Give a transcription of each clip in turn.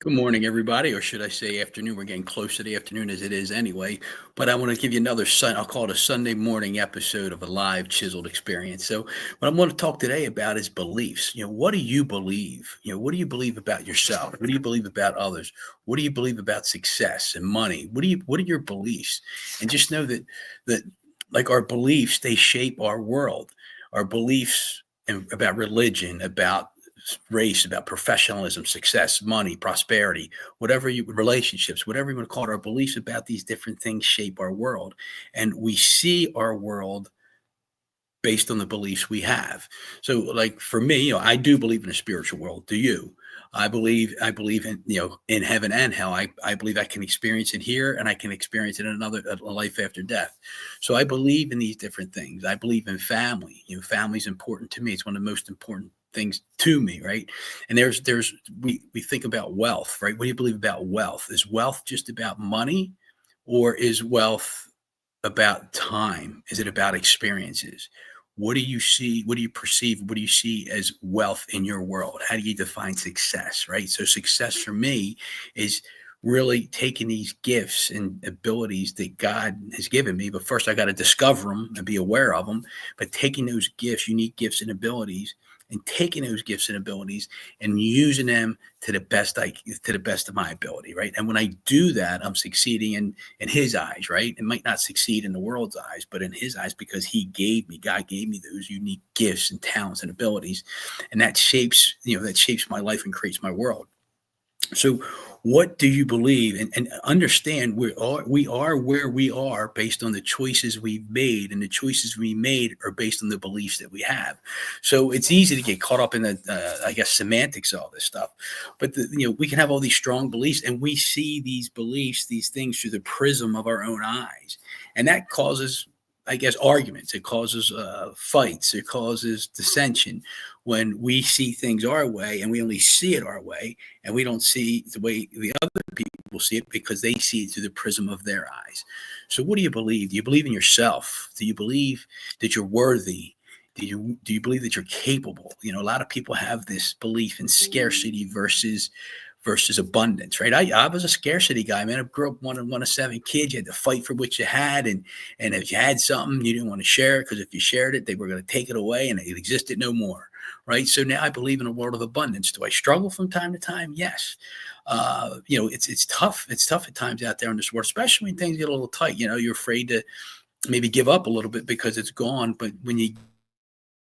Good morning, everybody, or should I say afternoon? We're getting close to the afternoon as it is anyway. But I want to give you another I'll call it a Sunday morning episode of a live chiseled experience. So what I'm going to talk today about is beliefs. What do you believe? What do you believe about yourself? What do you believe about others? What do you believe about success and money? What are your beliefs? And just know that like our beliefs, they shape our world. Our beliefs about religion, about race, about professionalism, success, money, prosperity, relationships, whatever you want to call it, our beliefs about these different things shape our world. And we see our world based on the beliefs we have. So, like for me, I do believe in a spiritual world. Do you? I believe in in heaven and hell. I believe I can experience it here and I can experience it in another a life after death. So I believe in these different things. I believe in family. Family is important to me. It's one of the most important things to me, right? And we think about wealth, right? What do you believe about wealth? Is wealth just about money, or is wealth about time? Is it about experiences? What do you see? What do you perceive? What do you see as wealth in your world? How do you define success, right? So, success for me is really taking these gifts and abilities that God has given me. But first, I got to discover them and be aware of them. But taking those gifts, unique gifts and abilities, and taking those gifts and abilities and using them to the best of my ability, right? And when I do that, I'm succeeding in his eyes, right? It might not succeed in the world's eyes, but in his eyes, because God gave me those unique gifts and talents and abilities. And that shapes my life and creates my world. So, what do you believe? And understand we are where we are based on the choices we've made, and the choices we made are based on the beliefs that we have. So it's easy to get caught up in the, I guess, semantics of all this stuff. But we can have all these strong beliefs, and we see these beliefs, these things through the prism of our own eyes, and that causes, I guess, arguments. It causes fights. It causes dissension when we see things our way and we only see it our way, and we don't see the way the other people see it because they see it through the prism of their eyes. So, what do you believe? Do you believe in yourself? Do you believe that you're worthy? Do you believe that you're capable? A lot of people have this belief in scarcity versus abundance, right? I was a scarcity guy, man. I grew up one of seven kids. You had to fight for what you had, and if you had something, you didn't want to share it because if you shared it, they were going to take it away, and it existed no more, right? So now I believe in a world of abundance. Do I struggle from time to time? Yes. It's tough. It's tough at times out there in this world, especially when things get a little tight. You're afraid to maybe give up a little bit because it's gone, but when you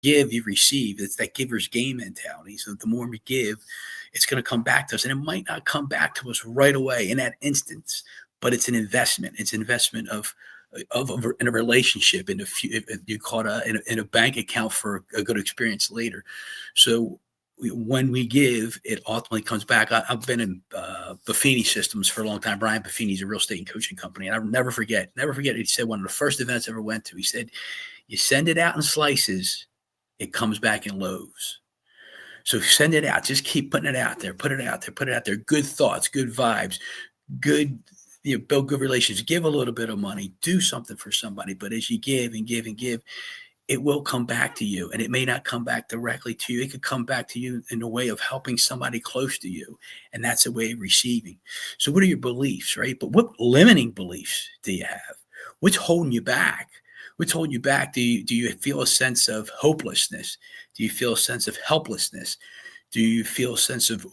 give, you receive. It's that giver's gain mentality. So the more we give, it's going to come back to us. And it might not come back to us right away in that instance, but it's an investment. It's an investment in a relationship, in a few, if you call it in a bank account for a good experience later. So when we give, it ultimately comes back. I've been in Buffini Systems for a long time. Brian Buffini's a real estate and coaching company, and I'll never forget. He said one of the first events I ever went to. He said, "You send it out in slices, it comes back in loaves." So send it out. Just keep putting it out there. Put it out there. Put it out there. Good thoughts, good vibes, good, build good relations. Give a little bit of money. Do something for somebody. But as you give and give and give, it will come back to you. And it may not come back directly to you. It could come back to you in a way of helping somebody close to you. And that's a way of receiving. So what are your beliefs, right? But what limiting beliefs do you have? What's holding you back? What's holding you back? Do you feel a sense of hopelessness? Do you feel a sense of helplessness? Do you feel a sense of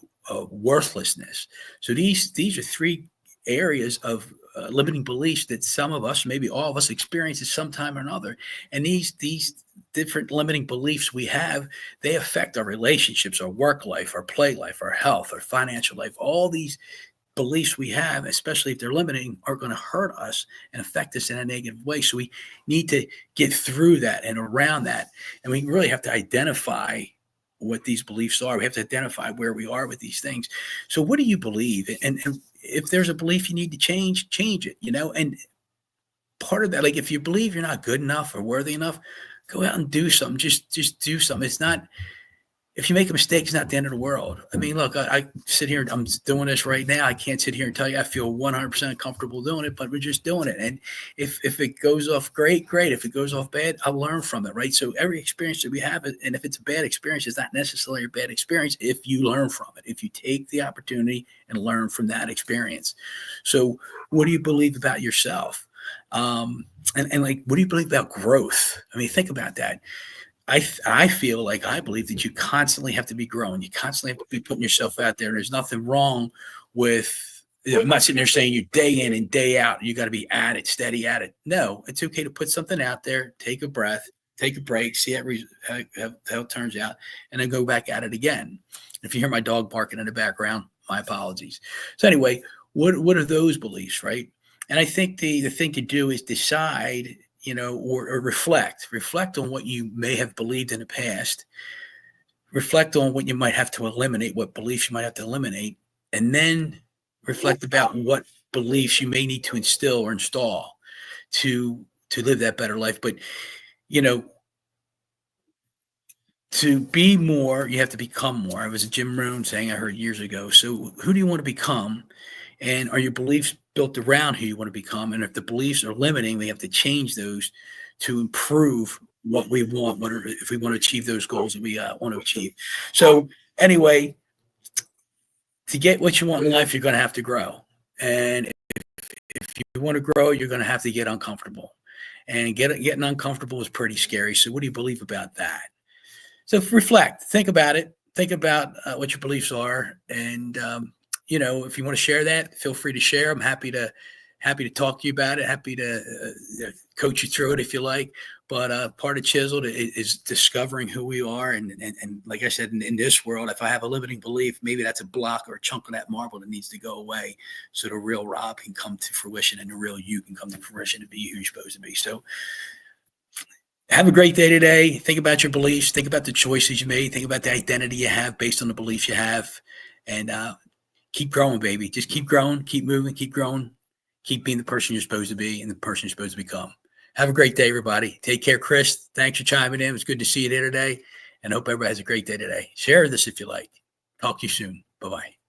worthlessness? So these are three areas of limiting beliefs that some of us, maybe all of us, experience at some time or another. And these different limiting beliefs we have, they affect our relationships, our work life, our play life, our health, our financial life. All these beliefs we have, especially if they're limiting, are going to hurt us and affect us in a negative way. So we need to get through that and around that. And we really have to identify what these beliefs are. We have to identify where we are with these things. So what do you believe? And if there's a belief you need to change it, and part of that, like if you believe you're not good enough or worthy enough, go out and do something. Just do something. It's not, if you make a mistake, it's not the end of the world. I mean, look, I sit here, I'm doing this right now. I can't sit here and tell you I feel 100% comfortable doing it, but we're just doing it. And if it goes off great, great. If it goes off bad, I'll learn from it, right? So every experience that we have, and if it's a bad experience, it's not necessarily a bad experience if you learn from it, if you take the opportunity and learn from that experience. So what do you believe about yourself? And like, what do you believe about growth? I mean, think about that. I feel like I believe that you constantly have to be growing. You constantly have to be putting yourself out there. There's nothing wrong with. I'm not sitting there saying you day in and day out. You got to be at it, steady at it. No, it's okay to put something out there, take a breath, take a break, see how it turns out, and then go back at it again. If you hear my dog barking in the background, my apologies. So anyway, what are those beliefs, right? And I think the thing to do is decide, or reflect on what you may have believed in the past, reflect on what you might have to eliminate, what beliefs you might have to eliminate, and then reflect about what beliefs you may need to instill or install to live that better life. But you know, to be more, you have to become more. I was a Jim Rohn saying I heard years ago. So who do you want to become? And are your beliefs built around who you want to become? And if the beliefs are limiting, we have to change those to improve what we want, if we want to achieve those goals that we want to achieve. So anyway, to get what you want in life, you're going to have to grow. And if you want to grow, you're going to have to get uncomfortable. And getting uncomfortable is pretty scary. So what do you believe about that? So reflect, think about it, think about what your beliefs are, and if you want to share that, feel free to share. I'm happy to talk to you about it. Happy to coach you through it if you like. But part of Chiseled is discovering who we are, and like I said, in this world, if I have a limiting belief, maybe that's a block or a chunk of that marble that needs to go away, so the real Rob can come to fruition, and the real you can come to fruition to be who you're supposed to be. So have a great day today. Think about your beliefs. Think about the choices you made. Think about the identity you have based on the beliefs you have. And keep growing, baby. Just keep growing, keep moving, keep growing. Keep being the person you're supposed to be and the person you're supposed to become. Have a great day, everybody. Take care, Chris. Thanks for chiming in. It was good to see you there today. And I hope everybody has a great day today. Share this if you like. Talk to you soon. Bye-bye.